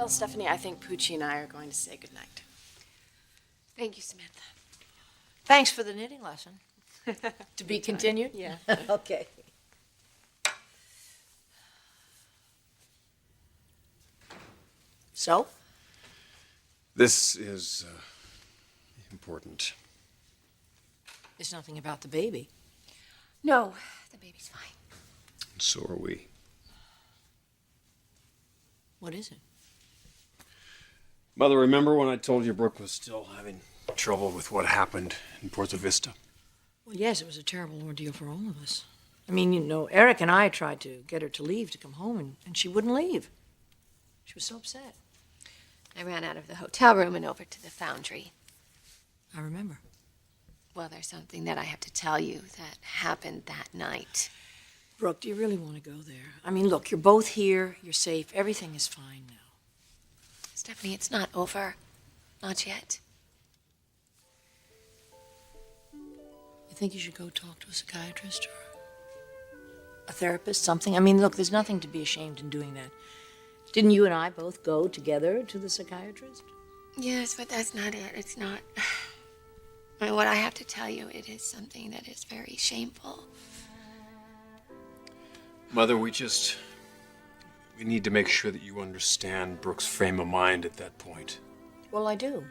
Well, Stephanie, I think Poochie and I are going to say goodnight. Thank you, Samantha. Thanks for the knitting lesson. To be continued? Yeah. Okay. So? This is important. It's nothing about the baby. No, the baby's fine. And so are we. What is it? Mother, remember when I told you Brooke was still having trouble with what happened in Puerto Vista? Well, yes, it was a terrible ordeal for all of us. I mean, you know, Eric and I tried to get her to leave, to come home, and she wouldn't leave. She was so upset. I ran out of the hotel room and over to the foundry. I remember. Well, there's something that I have to tell you that happened that night. Brooke, do you really want to go there? I mean, look, you're both here, you're safe, everything is fine now. Stephanie, it's not over. Not yet. You think you should go talk to a psychiatrist or a therapist, something? I mean, look, there's nothing to be ashamed in doing that. Didn't you and I both go together to the psychiatrist? Yes, but that's not it. It's not. I mean, what I have to tell you, it is something that is very shameful. Mother, we need to make sure that you understand Brooke's frame of mind at that point. Well, I do.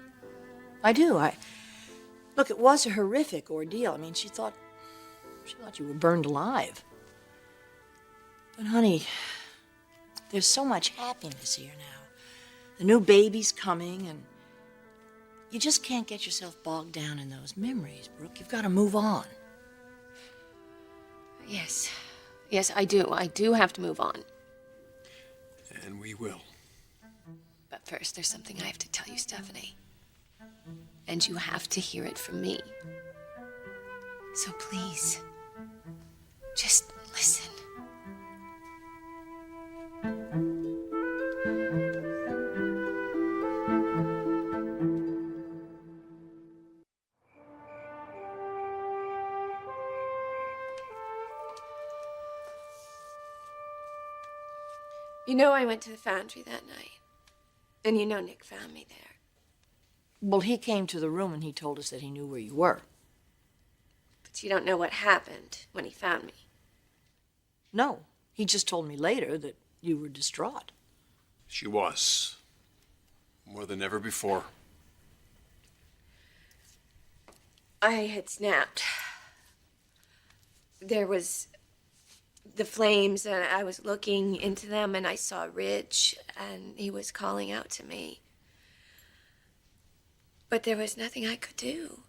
Look, it was a horrific ordeal. I mean, she thought you were burned alive. But honey, there's so much happiness here now. The new baby's coming, and you just can't get yourself bogged down in those memories, Brooke. You've got to move on. Yes. Yes, I do. I do have to move on. And we will. But first, there's something I have to tell you, Stephanie. And you have to hear it from me. So please, just listen. You know I went to the foundry that night. And you know Nick found me there. Well, he came to the room and he told us that he knew where you were. But you don't know what happened when he found me. No, he just told me later that you were distraught. She was. More than ever before. I had snapped. There was the flames, and I was looking into them, and I saw Rich, and he was calling out to me. But there was nothing I could do,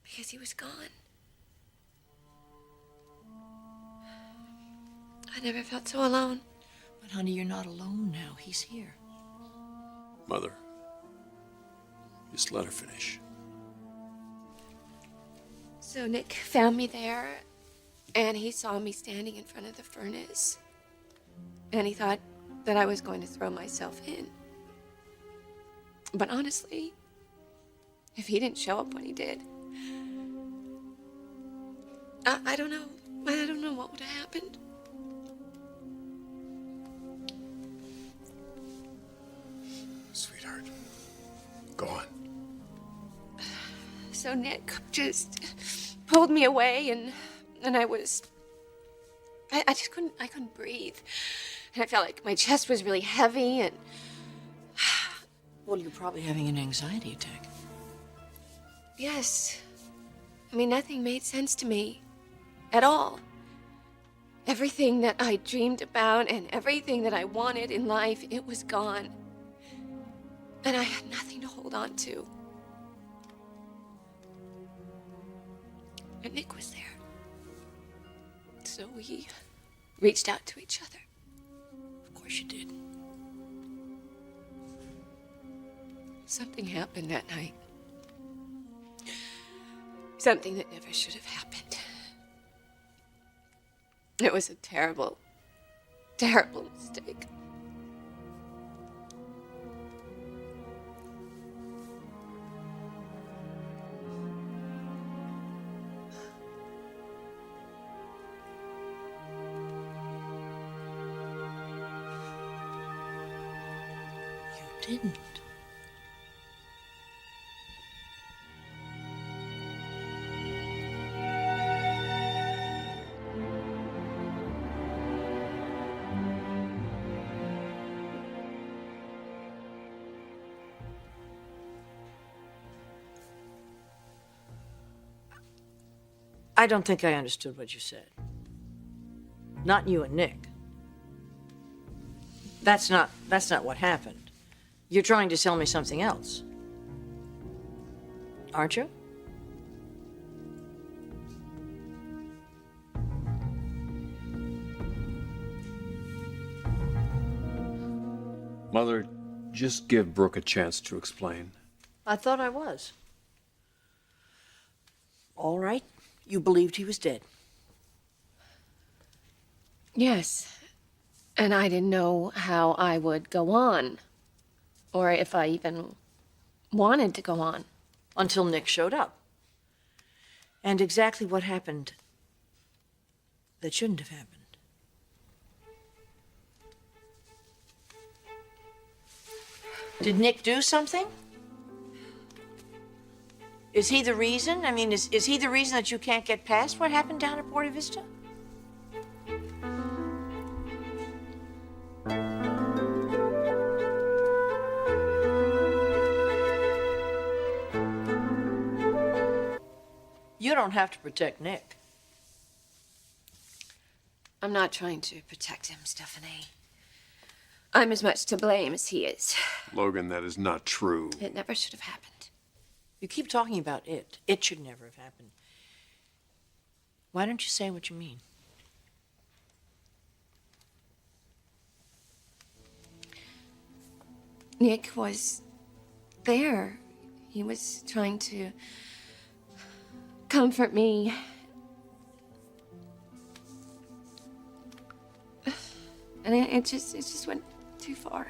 because he was gone. I never felt so alone. But honey, you're not alone now. He's here. Mother, just let her finish. So Nick found me there, and he saw me standing in front of the furnace, and he thought that I was going to throw myself in. But honestly, if he didn't show up when he did, I don't know. I don't know what would have happened. Sweetheart, go on. So Nick just pulled me away, and I just couldn't breathe. And I felt like my chest was really heavy, and Well, you're probably having an anxiety attack. yes. I mean, nothing made sense to me at all. Everything that I dreamed about and everything that I wanted in life, it was gone. And I had nothing to hold on to. And Nick was there. So we reached out to each other. Of course you did. Something happened that night. Something that never should have happened. It was a terrible, terrible mistake. didn't. I don't think I understood what you said. Not you and Nick. That's not what happened. You're trying to tell me something else. Aren't you? Mother, just give Brooke a chance to explain. I thought I was. All right. You believed he was dead. Yes. And I didn't know how I would go on. Or if I even wanted to go on. Until Nick showed up. And exactly what happened that shouldn't have happened. Did Nick do something? Is he the reason? I mean, is he the reason that you can't get past what happened down at Porta Vista? You don't have to protect Nick. I'm not trying to protect him, Stephanie. I'm as much to blame as he is. Logan, that is not true. It never should have happened. You keep talking about it. It should never have happened. Why don't you say what you mean? Nick was there. He was trying to comfort me. And it just went too far.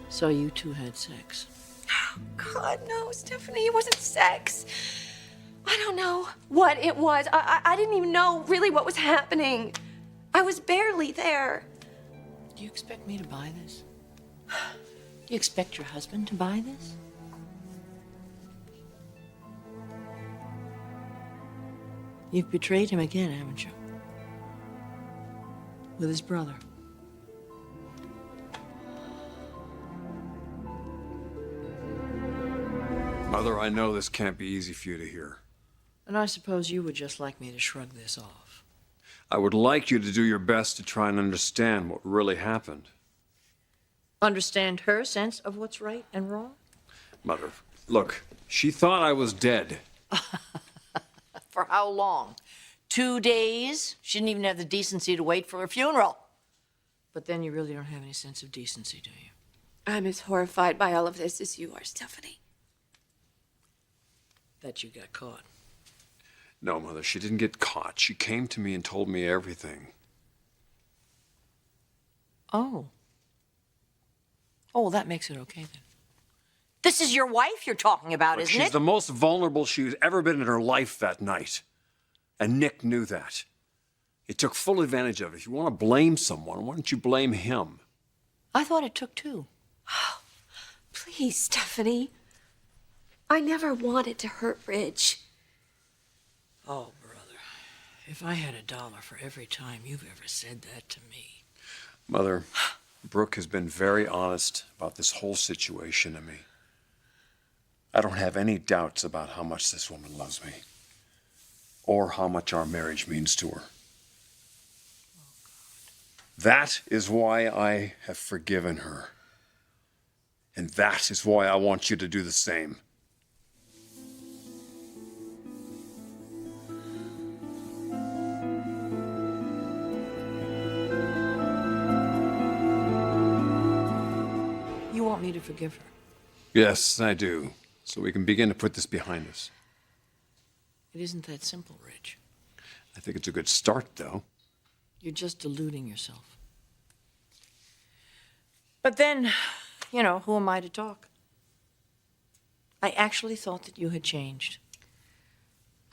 So you two had sex. Oh, God, no, Stephanie, it wasn't sex. I don't know what it was. I didn't even know really what was happening. I was barely there. Do you expect me to buy this? Do you expect your husband to buy this? You've betrayed him again, haven't you? With his brother. Mother, I know this can't be easy for you to hear. And I suppose you would just like me to shrug this off. I would like you to do your best to try and understand what really happened. Understand her sense of what's right and wrong? Mother, look, she thought I was dead. For how long? 2 days? She didn't even have the decency to wait for her funeral. But then you really don't have any sense of decency, do you? I'm as horrified by all of this as you are, Stephanie. That you got caught. No, Mother, she didn't get caught. She came to me and told me everything. Oh. Oh, well, that makes it okay then. This is your wife you're talking about, But isn't she's it? the most vulnerable she's ever been in her life that night. And Nick knew that. He took full advantage of it. If you want to blame someone, why don't you blame him? I thought it took two. Please, Stephanie. I never wanted to hurt Ridge. Oh, brother. If I had $1 for every time you've ever said that to me. Mother, Brooke has been very honest about this whole situation to me. I don't have any doubts about how much this woman loves me. Or how much our marriage means to her. That is why I have forgiven her. And that is why I want you to do the same. You want me to forgive her? Yes, I do. So we can begin to put this behind us. It isn't that simple, Rich. I think it's a good start, though. You're just deluding yourself. But then, you know, who am I to talk? I actually thought that you had changed.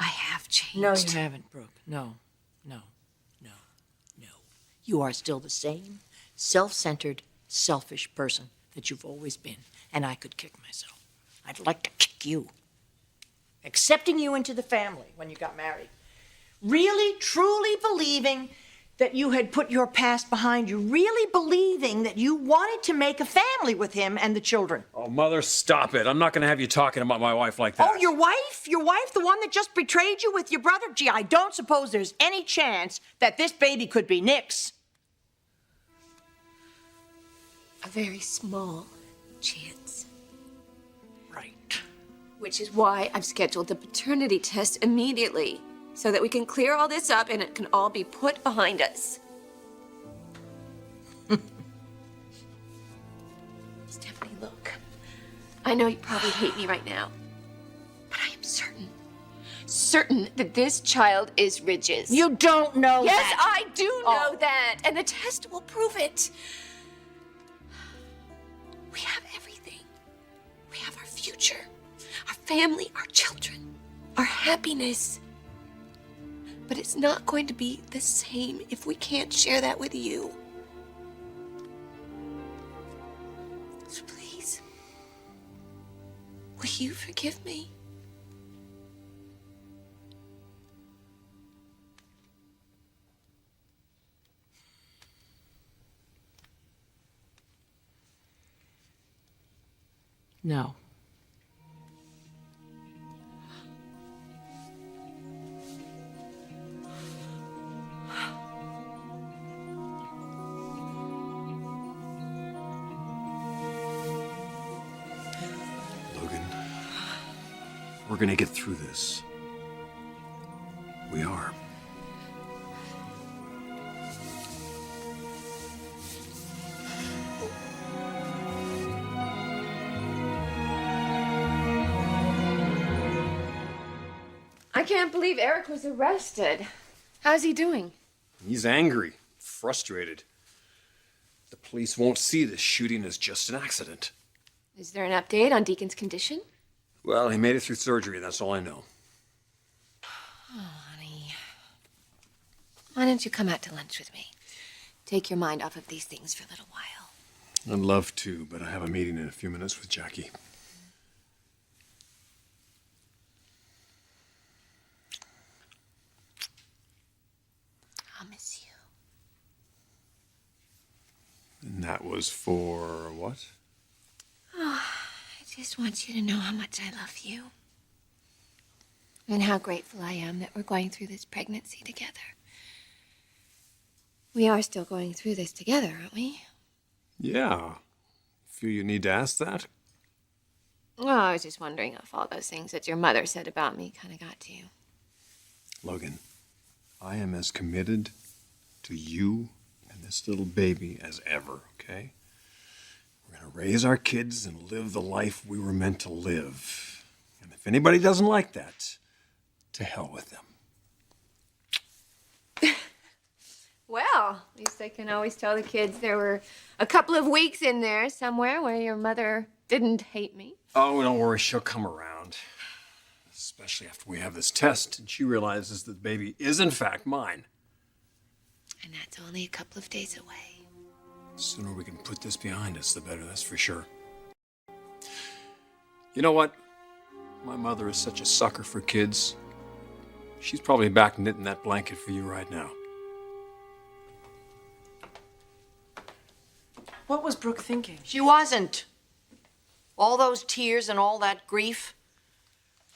I have changed. No, you haven't, Brooke. No. You are still the same self-centered, selfish person that you've always been. And I could kick myself. I'd like to kick you. Accepting you into the family when you got married. Really, truly believing that you had put your past behind you. Really believing that you wanted to make a family with him and the children. Oh, Mother, stop it. I'm not going to have you talking about my wife like that. Oh, your wife? Your wife, the one that just betrayed you with your brother? Gee, I don't suppose there's any chance that this baby could be Nick's. A very small chance. Right. Which is why I've scheduled the paternity test immediately, so that we can clear all this up and it can all be put behind us. Stephanie, look. I know you probably hate me right now, but I am certain that this child is Ridge's. You don't know Yes, that. I do know that, and the test will prove it. We have everything. We have our future, our family, our children, our happiness. But it's not going to be the same if we can't share that with you. So please, will you forgive me? No. Logan, we're going to get through this. We are. I can't believe Eric was arrested. How's he doing? He's angry, frustrated. The police won't see this shooting as just an accident. Is there an update on Deacon's condition? Well, he made it through surgery, that's all I know. Honey, why don't you come out to lunch with me? Take your mind off of these things for a little while. I'd love to, but I have a meeting in a few minutes with Jackie. I'll miss you. And that was for what? I just want you to know how much I love you. And how grateful I am that we're going through this pregnancy together. We are still going through this together, aren't we? Yeah. Feel you need to ask that? Well, I was just wondering if all those things that your mother said about me kind of got to you. Logan, I am as committed to you and this little baby as ever, okay? We're going to raise our kids and live the life we were meant to live. And if anybody doesn't like that, to hell with them. Well, at least I can always tell the kids there were a couple of weeks in there somewhere where your mother didn't hate me. Oh, don't worry, she'll come around. Especially after we have this test and she realizes that the baby is in fact mine. And that's only a couple of days away. The sooner we can put this behind us, the better, that's for sure. You know what? My mother is such a sucker for kids. She's probably back knitting that blanket for you right now. What was Brooke thinking? She wasn't. All those tears and all that grief.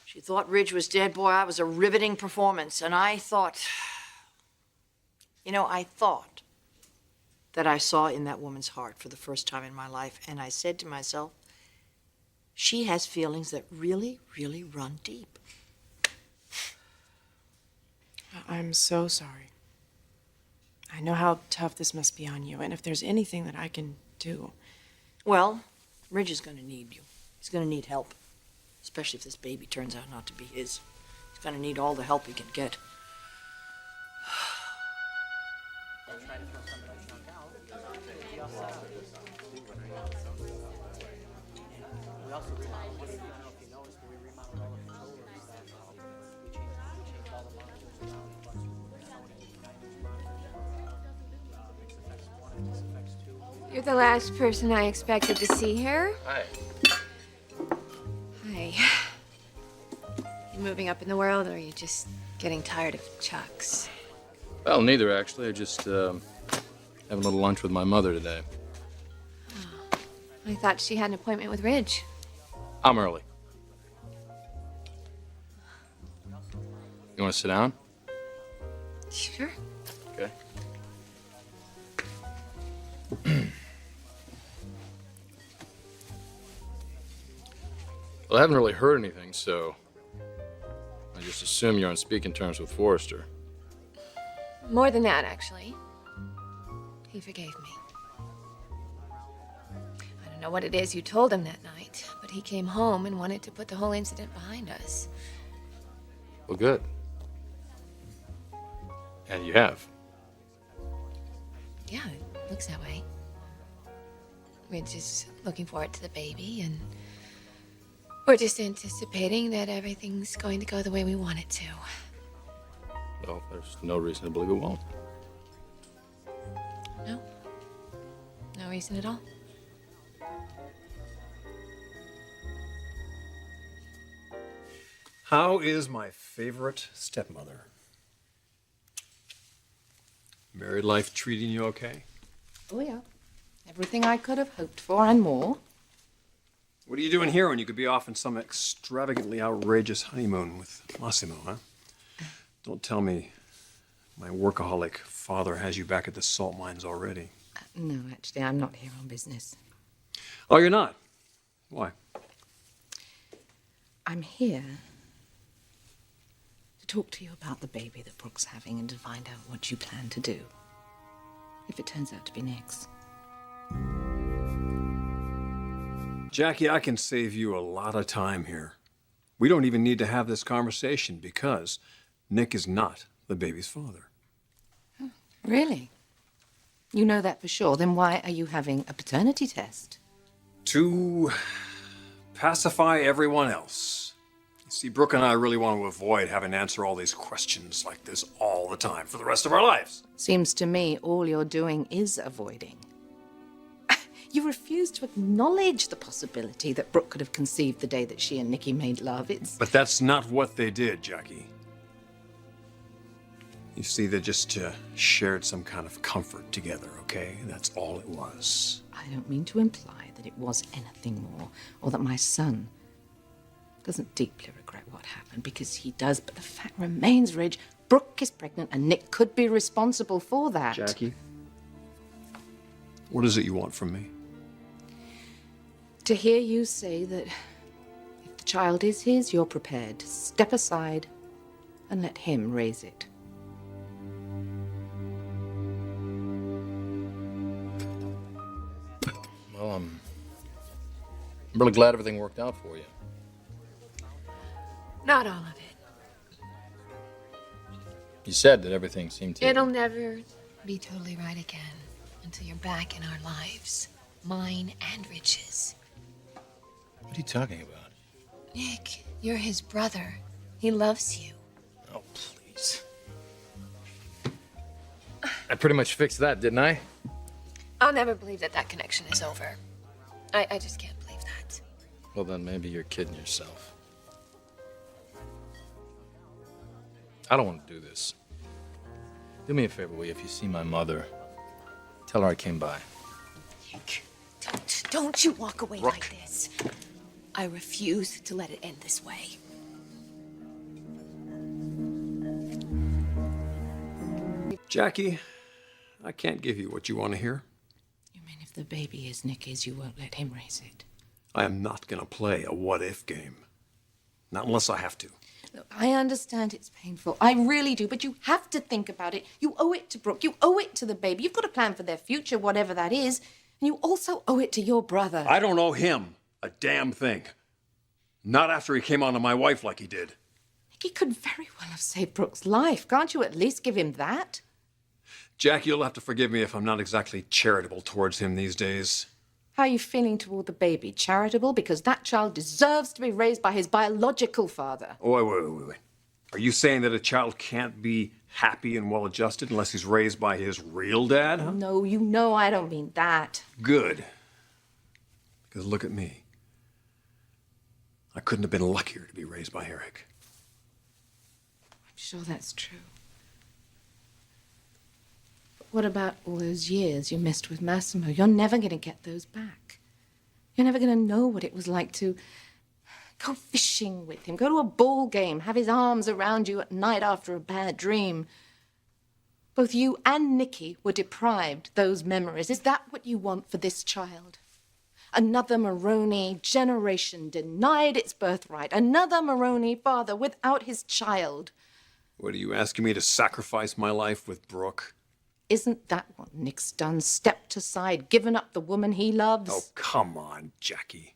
She thought Ridge was dead. Boy, I was a riveting performance. And I thought, I thought that I saw in that woman's heart for the first time in my life. And I said to myself, she has feelings that really, really run deep. I'm so sorry. I know how tough this must be on you, and if there's anything that I can do. Well, Ridge is going to need you. He's going to need help, especially if this baby turns out not to be his. He's going to need all the help he can get. You're the last person I expected to see here. Hi. Hi. You moving up in the world, or are you just getting tired of Chuck's? Well, neither, actually. I just having a little lunch with my mother today. I thought she had an appointment with Ridge. I'm early. You want to sit down? Sure. Okay. Well, I haven't really heard anything, so I just assume you're on speaking terms with Forrester. More than that, actually. He forgave me. I don't know what it is you told him that night, but he came home and wanted to put the whole incident behind us. Well, good. And you have. Yeah, it looks that way. We're just looking forward to the baby, and we're just anticipating that everything's going to go the way we want it to. Well, there's no reason to believe it won't. No? No reason at all? How is my favorite stepmother? Married life treating you okay? Oh, yeah. Everything I could have hoped for and more. What are you doing here when you could be off on some extravagantly outrageous honeymoon with Massimo, huh? Don't tell me my workaholic father has you back at the salt mines already. No, actually, I'm not here on business. Oh, you're not? Why? I'm here to talk to you about the baby that Brooke's having and to find out what you plan to do. If it turns out to be Nick's. Jackie, I can save you a lot of time here. We don't even need to have this conversation because Nick is not the baby's father. Really? You know that for sure. Then why are you having a paternity test? To pacify everyone else. You see, Brooke and I really want to avoid having to answer all these questions like this all the time for the rest of our lives. Seems to me all you're doing is avoiding. You refuse to acknowledge the possibility that Brooke could have conceived the day that she and Nicky made love. It's... But that's not what they did, Jackie. You see, they just shared some kind of comfort together, okay? That's all it was. I don't mean to imply that it was anything more, or that my son doesn't deeply regret what happened, because he does, but the fact remains, Ridge, Brooke is pregnant and Nick could be responsible for that. Jackie, what is it you want from me? To hear you say that if the child is his, you're prepared to step aside and let him raise it. Well, I'm really glad everything worked out for you. Not all of it. You said that everything seemed to... It'll never be totally right again until you're back in our lives. Mine and Rich's. What are you talking about? Nick, you're his brother. He loves you. Oh, please. I pretty much fixed that, didn't I? I'll never believe that that connection is over. I just can't believe that. Well, then maybe you're kidding yourself. I don't want to do this. Do me a favor, will you? If you see my mother, tell her I came by. Nick, don't you walk away Brooke. like this. I refuse to let it end this way. Jackie, I can't give you what you want to hear. You mean if the baby is Nicky's, you won't let him raise it? I am not going to play a what-if game. Not unless I have to. Look, I understand it's painful. I really do, but you have to think about it. You owe it to Brooke. You owe it to the baby. You've got a plan for their future, whatever that is. And you also owe it to your brother. I don't owe him a damn thing. Not after he came on to my wife like he did. Nicky could very well have saved Brooke's life. Can't you at least give him that? Jackie, you'll have to forgive me if I'm not exactly charitable towards him these days. How are you feeling toward the baby? Charitable? Because that child deserves to be raised by his biological father. Oh, wait. Are you saying that a child can't be happy and well-adjusted unless he's raised by his real dad, huh? No, you know I don't mean that. Good. Because look at me. I couldn't have been luckier to be raised by Eric. I'm sure that's true. But what about all those years you missed with Massimo? You're never going to get those back. You're never going to know what it was like to go fishing with him, go to a ball game, have his arms around you at night after a bad dream. Both you and Nicky were deprived those memories. Is that what you want for this child? Another Maroney generation denied its birthright. Another Maroney father without his child. What, are you asking me to sacrifice my life with Brooke? Isn't that what Nick's done? Stepped aside, given up the woman he loves? Oh, come on, Jackie.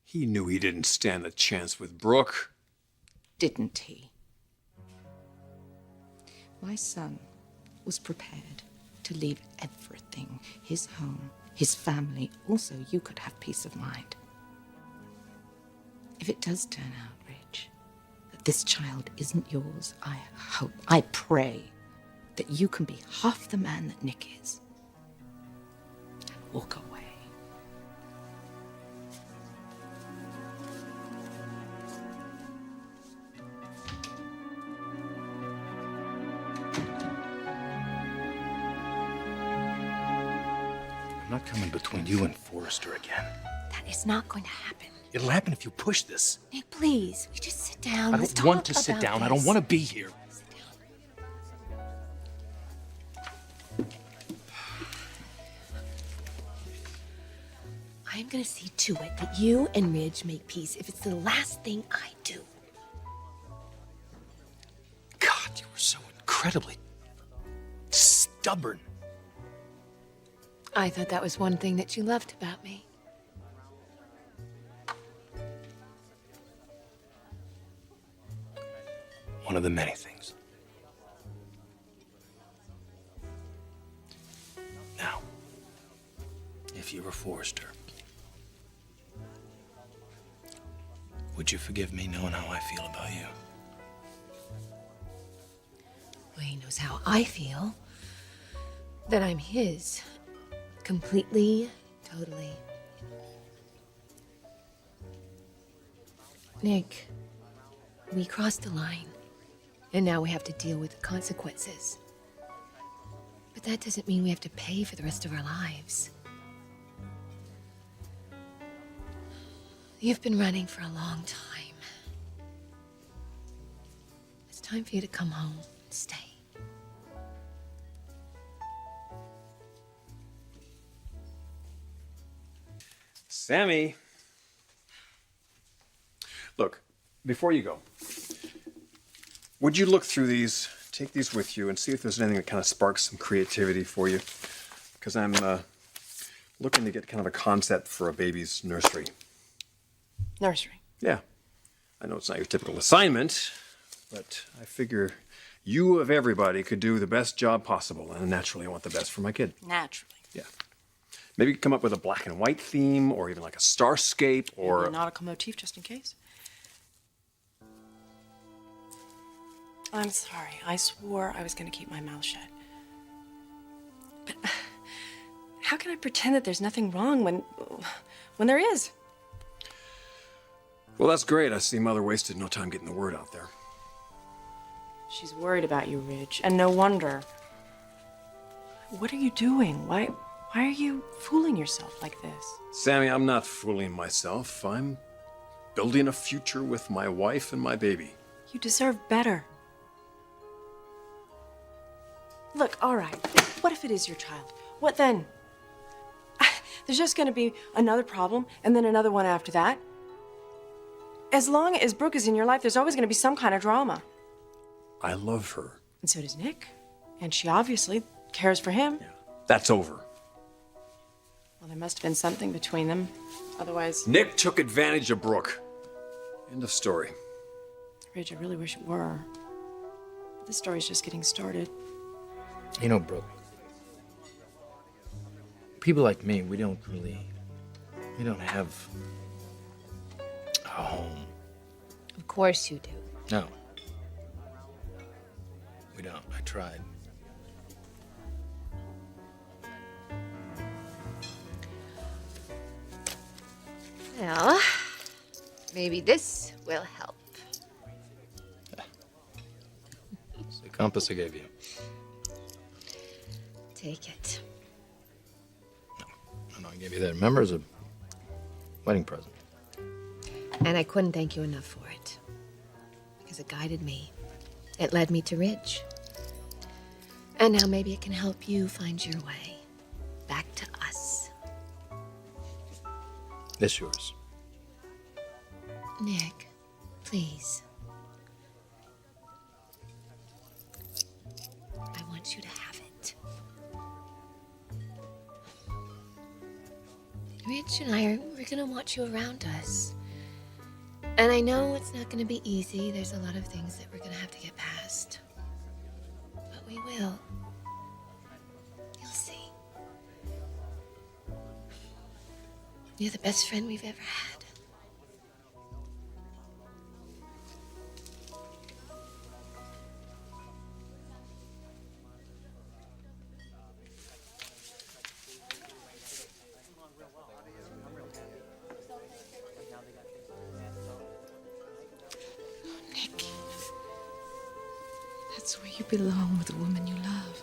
He knew he didn't stand a chance with Brooke. Didn't he? My son was prepared to leave everything, his home, his family. Also, you could have peace of mind. If it does turn out, Rich, that this child isn't yours, I hope, I pray that you can be half the man that Nick is. And walk away. I'm not coming between you and Forrester again. That is not going to happen. It'll happen if you push this. Nick, please, we just sit down. I Let's don't want talk to sit about down. I don't this. want to be here. Sit down. I am going to see to it that you and Ridge make peace if it's the last thing I do. God, you were so incredibly stubborn. I thought that was one thing that you loved about me. One of the many things. Now, if you were Forrester, would you forgive me knowing how I feel about you? Well, he knows how I feel. That I'm his. Completely, totally. Nick, we crossed the line, and now we have to deal with the consequences. But that doesn't mean we have to pay for the rest of our lives. You've been running for a long time. It's time for you to come home and stay. Sammy. Look, before you go, would you look through these, take these with you, and see if there's anything that kind of sparks some creativity for you? Because I'm looking to get kind of a concept for a baby's nursery. Nursery. Yeah. I know it's not your typical assignment, but I figure you of everybody could do the best job possible, and naturally I want the best for my kid. Naturally. Yeah. Maybe come up with a black and white theme, or even like a starscape, or Maybe a nautical motif, just in case. I'm sorry. I swore I was going to keep my mouth shut. But how can I pretend that there's nothing wrong when there is? Well, that's great. I see Mother wasted no time getting the word out there. She's worried about you, Ridge, and no wonder. What are you doing? Why are you fooling yourself like this? Sammy, I'm not fooling myself. I'm building a future with my wife and my baby. You deserve better. Look, all right. What if it is your child? What then? There's just going to be another problem, and then another one after that. As long as Brooke is in your life, there's always going to be some kind of drama. I love her. And so does Nick. And she obviously cares for him. Yeah. That's over. Well, there must have been something between them. Otherwise... Nick took advantage of Brooke. End of story. Ridge, I really wish it were. But this story's just getting started. You know, Brooke, people like me, we don't have a home. Of course you do. No. We don't. I tried. Well, maybe this will help. It's the compass I gave you. Take it. I know I gave you that. Remember, as a wedding present. And I couldn't thank you enough for it. Because it guided me. It led me to Ridge. And now maybe it can help you find your way back to us. This yours. Nick, please. I want you to have it. Ridge and we're gonna want you around us. And I know it's not gonna be easy. There's a lot of things that we're gonna have to get past. But we will. You'll see. You're the best friend we've ever had. Nick, that's where you belong with the woman you love.